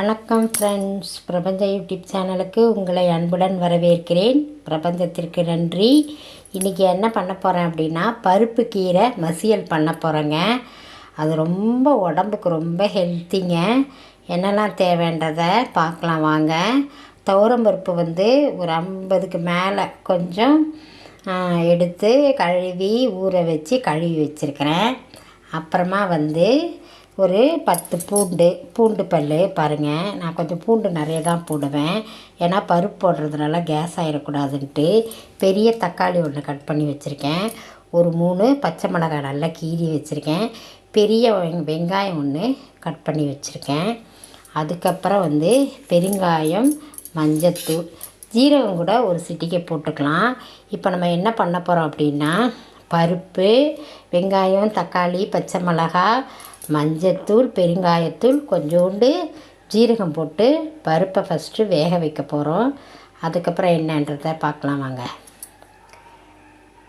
வணக்கம் ஃப்ரெண்ட்ஸ், பிரபஞ்ச யூடியூப் சேனலுக்கு உங்களை அன்புடன் வரவேற்கிறேன். பிரபஞ்சத்திற்கு நன்றி. இன்றைக்கி என்ன பண்ண போகிறேன் அப்படின்னா, பருப்பு கீரை மசியல் பண்ண போகிறேங்க. அது ரொம்ப உடம்புக்கு ரொம்ப ஹெல்த்திங்க. என்னெல்லாம் தேவைன்றதை பார்க்கலாம் வாங்க. துவரம்பருப்பு ஒரு 50க்கு மேலே கொஞ்சம் எடுத்து கழுவி ஊற வச்சு கழுவி வச்சுருக்கிறேன். அப்புறமா ஒரு 10 பூண்டு பல் பாருங்கள். நான் கொஞ்சம் பூண்டு நிறைய தான் போடுவேன், ஏன்னா பருப்பு போடுறதுனால கேஸ் ஆகிடக்கூடாதுன்ட்டு. பெரிய தக்காளி ஒன்று கட் பண்ணி வச்சுருக்கேன். ஒரு 3 பச்சை மிளகாய் நல்லா கீறி வச்சுருக்கேன். பெரிய வெங்காயம் ஒன்று கட் பண்ணி வச்சுருக்கேன். அதுக்கப்புறம் பெருங்காயம், மஞ்சத்தூள், ஜீரகம் கூட ஒரு சிட்டிக்கை போட்டுக்கலாம். இப்போ நம்ம என்ன பண்ண போகிறோம் அப்படின்னா, பருப்பு, வெங்காயம், தக்காளி, பச்சை மிளகாய், மஞ்சத்தூள், பெருங்காயத்தூள், கொஞ்சோண்டு ஜீரகம் போட்டு பருப்பை ஃபஸ்ட்டு வேக வைக்க போகிறோம். அதுக்கப்புறம் என்னன்றதை பார்க்கலாம் வாங்க.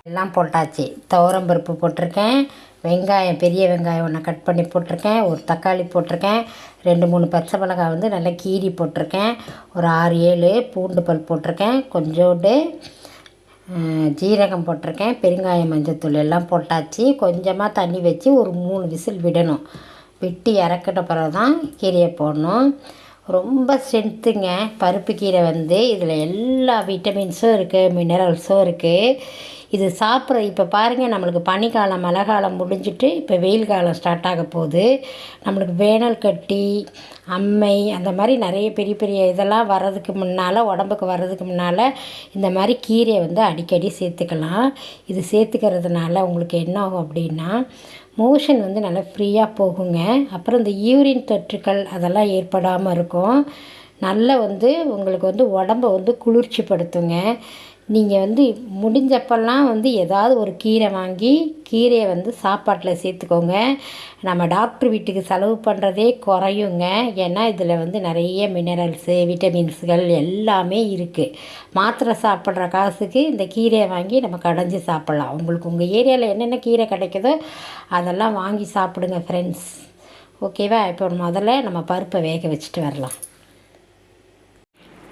எல்லாம் போட்டாச்சு. துவரம்பருப்பு போட்டிருக்கேன், வெங்காயம் பெரிய வெங்காயம் ஒன்று கட் பண்ணி போட்டிருக்கேன், ஒரு தக்காளி போட்டிருக்கேன், 2-3 பச்சை மிளகாய் நல்லா கீரி போட்டிருக்கேன், ஒரு 6-7 பூண்டு பல் போட்டிருக்கேன், கொஞ்சோண்டு ஜீரகம் போட்டிருக்கேன், பெருங்காயம், மஞ்சத்தூள் எல்லாம் போட்டாச்சு. கொஞ்சமாக தண்ணி வச்சு ஒரு 3 விசில் விடணும். விட்டு இறக்கிட்ட பிறகு தான் கீரையை போடணும். ரொம்ப ஸ்ட்ரென்த்துங்க பருப்பு கீரை. இதில் எல்லா விட்டமின்ஸும் இருக்குது, மினரல்ஸும் இருக்குது. இது சாப்பிட்ற இப்போ பாருங்கள், நம்மளுக்கு பனிக்காலம் மழை காலம் முடிஞ்சிட்டு இப்போ வெயில் காலம் ஸ்டார்ட் ஆக போகுது. நம்மளுக்கு வேனல் கட்டி, அம்மை, அந்த மாதிரி நிறைய பெரிய பெரிய இதெல்லாம் வர்றதுக்கு முன்னால், உடம்புக்கு வர்றதுக்கு முன்னால் இந்த மாதிரி கீரையை அடிக்கடி சேர்த்துக்கலாம். இது சேர்த்துக்கிறதுனால உங்களுக்கு என்ன ஆகும் அப்படின்னா, மோஷன் நல்லா ஃப்ரீயாக போகுங்க. அப்புறம் இந்த யூரின் தொற்றுக்கள் அதெல்லாம் ஏற்படாமல் இருக்கும். நல்லா உங்களுக்கு உடம்பை குளிர்ச்சி படுத்துங்க. நீங்கள் முடிஞ்சப்பெல்லாம் ஏதாவது ஒரு கீரை வாங்கி கீரையை சாப்பாட்டில் சேர்த்துக்கோங்க. நம்ம டாக்டர் வீட்டுக்கு செலவு பண்ணுறதே குறையுங்க. ஏன்னா இதில் நிறைய மினரல்ஸு, விட்டமின்ஸுகள் எல்லாமே இருக்குது. மாத்திரை சாப்பிட்ற காசுக்கு இந்த கீரையை வாங்கி நம்ம கடைஞ்சி சாப்பிட்லாம். உங்களுக்கு உங்கள் ஏரியாவில் என்னென்ன கீரை கிடைக்குதோ அதெல்லாம் வாங்கி சாப்பிடுங்க ஃப்ரெண்ட்ஸ். ஓகேவா? இப்போ முதல்ல நம்ம பருப்பை வேக வச்சுட்டு வரலாம்.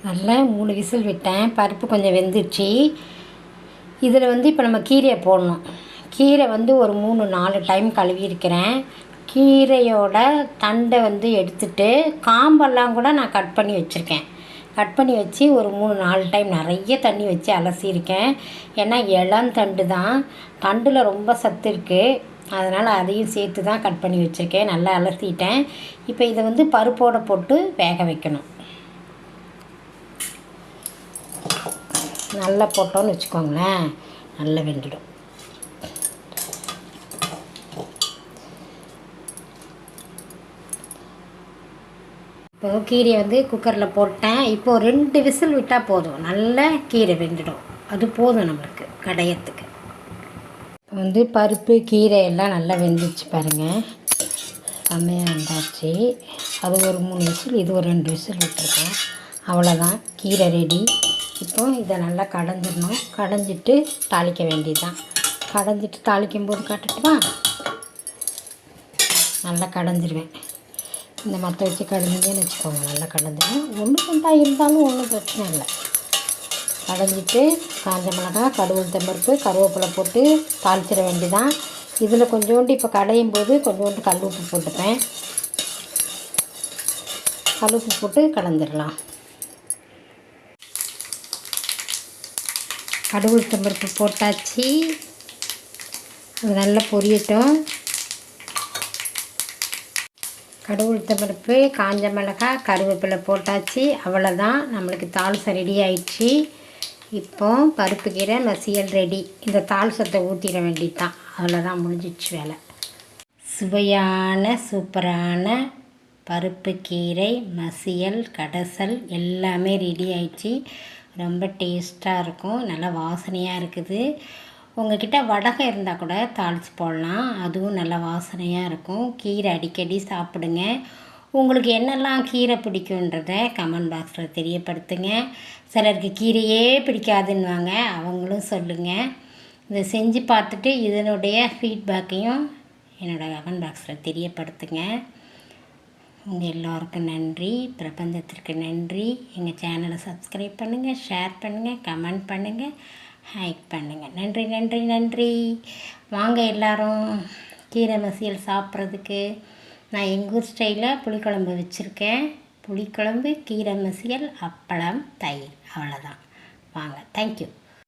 நல்லா 3 விசில் விட்டேன். பருப்பு கொஞ்சம் வெந்துடுச்சு. இதில் இப்போ நம்ம கீரையை போடணும். கீரை ஒரு 3-4 டைம் கழுவியிருக்கிறேன். கீரையோட தண்டை எடுத்துட்டு காம்பெல்லாம் கூட நான் கட் பண்ணி வச்சுருக்கேன். கட் பண்ணி வச்சு ஒரு 3-4 டைம் நிறைய தண்ணி வச்சு அலசியிருக்கேன். ஏன்னா இளந்தண்டு தான், தண்டில் ரொம்ப சத்து இருக்குது. அதனால் அதையும் சேர்த்து தான் கட் பண்ணி வச்சுருக்கேன். நல்லா அலசிட்டேன். இப்போ இதை பருப்போடு போட்டு வேக வைக்கணும். நல்லா போட்டோன்னு வச்சுக்கோங்களேன், நல்லா வெந்துடும். இப்போ கீரையை குக்கரில் போட்டேன். இப்போது 2 விசில் விட்டால் போதும், நல்லா கீரை வெந்துடும். அது போதும் நம்மளுக்கு கடையத்துக்கு. பருப்பு கீரை எல்லாம் நல்லா வெந்துச்சு பாருங்கள், செம்மையாக வெந்தாச்சு. அது ஒரு 3 விசில், இது ஒரு 2 விசில் விட்டுருக்கேன். அவ்வளோதான், கீரை ரெடி. இப்போது இதை நல்லா கடைஞ்சிடணும். கடைஞ்சிட்டு தாளிக்க வேண்டியது தான். கடைஞ்சிட்டு தாளிக்கும்போது காட்டுட்டுமா, நல்லா கடைஞ்சிருவேன். இந்த மற்ற வச்சு கடைஞ்சிங்கன்னு வச்சுக்கோங்க, நல்லா கடைஞ்சிடும். ஒன்று ரெண்டா இருந்தாலும் ஒன்றும் பிரச்சனை இல்லை. கடைஞ்சிட்டு காஞ்ச மிளகாய், கடுகு, உளுத்தம்பருப்பு, கருவேப்பிலை போட்டு தாளிச்சிட வேண்டியதான். இதில் கொஞ்சோண்டு இப்போ கடையும் போது கொஞ்சோண்டு கல் உப்பு போட்டுப்பேன். கல் உப்பு போட்டு கடைஞ்சிடலாம். கடுகு, உளுத்தம்பருப்பு போட்டாச்சு. அது நல்லா பொரியட்டும். கடுகு, உளுத்தம்பருப்பு, காஞ்ச மிளகாய், கருவேப்பிலை போட்டாச்சு. அவ்வளோதான், நம்மளுக்கு தாளிசம் ரெடி ஆயிடுச்சு. இப்போ பருப்பு கீரை மசியல் ரெடி. இந்த தாளிசத்தை ஊற்றிட வேண்டியது தான். அவ்வளோதான், முடிஞ்சிடுச்சு வேலை. சுவையான சூப்பரான பருப்பு கீரை மசியல், கடைசல் எல்லாமே ரெடி ஆயிடுச்சு. ரொம்ப டேஸ்ட்டாக இருக்கும், நல்லா வாசனையாக இருக்குது. உங்கள்கிட்ட வடகம் இருந்தால் கூட தாளித்து போடலாம், அதுவும் நல்லா வாசனையாக இருக்கும். கீரை அடிக்கடி சாப்பிடுங்க. உங்களுக்கு என்னெல்லாம் கீரை பிடிக்குன்றதை கமெண்ட் பாக்ஸில் தெரியப்படுத்துங்க. சிலருக்கு கீரையே பிடிக்காதுன்னுவாங்க, அவங்களும் சொல்லுங்கள். இதை செஞ்சு பார்த்துட்டு இதனுடைய ஃபீட்பேக்கையும் என்னோடய கமெண்ட் பாக்ஸில் தெரியப்படுத்துங்க. உங்கள் எல்லோருக்கும் நன்றி, பிரபஞ்சத்திற்கு நன்றி. எங்கள் சேனலை சப்ஸ்கிரைப் பண்ணுங்கள், ஷேர் பண்ணுங்கள், கமெண்ட் பண்ணுங்கள், ஹைக் பண்ணுங்கள். நன்றி நன்றி நன்றி. வாங்க எல்லோரும் கீரை மசியல் சாப்பிட்றதுக்கு. நான் எங்கள் ஊர் ஸ்டைலில் புளிக்குழம்பு வச்சுருக்கேன். புளிக்குழம்பு, கீரை மசியல், அப்பளம், தயிர், அவ்வளோதான். வாங்க. தேங்க்யூ.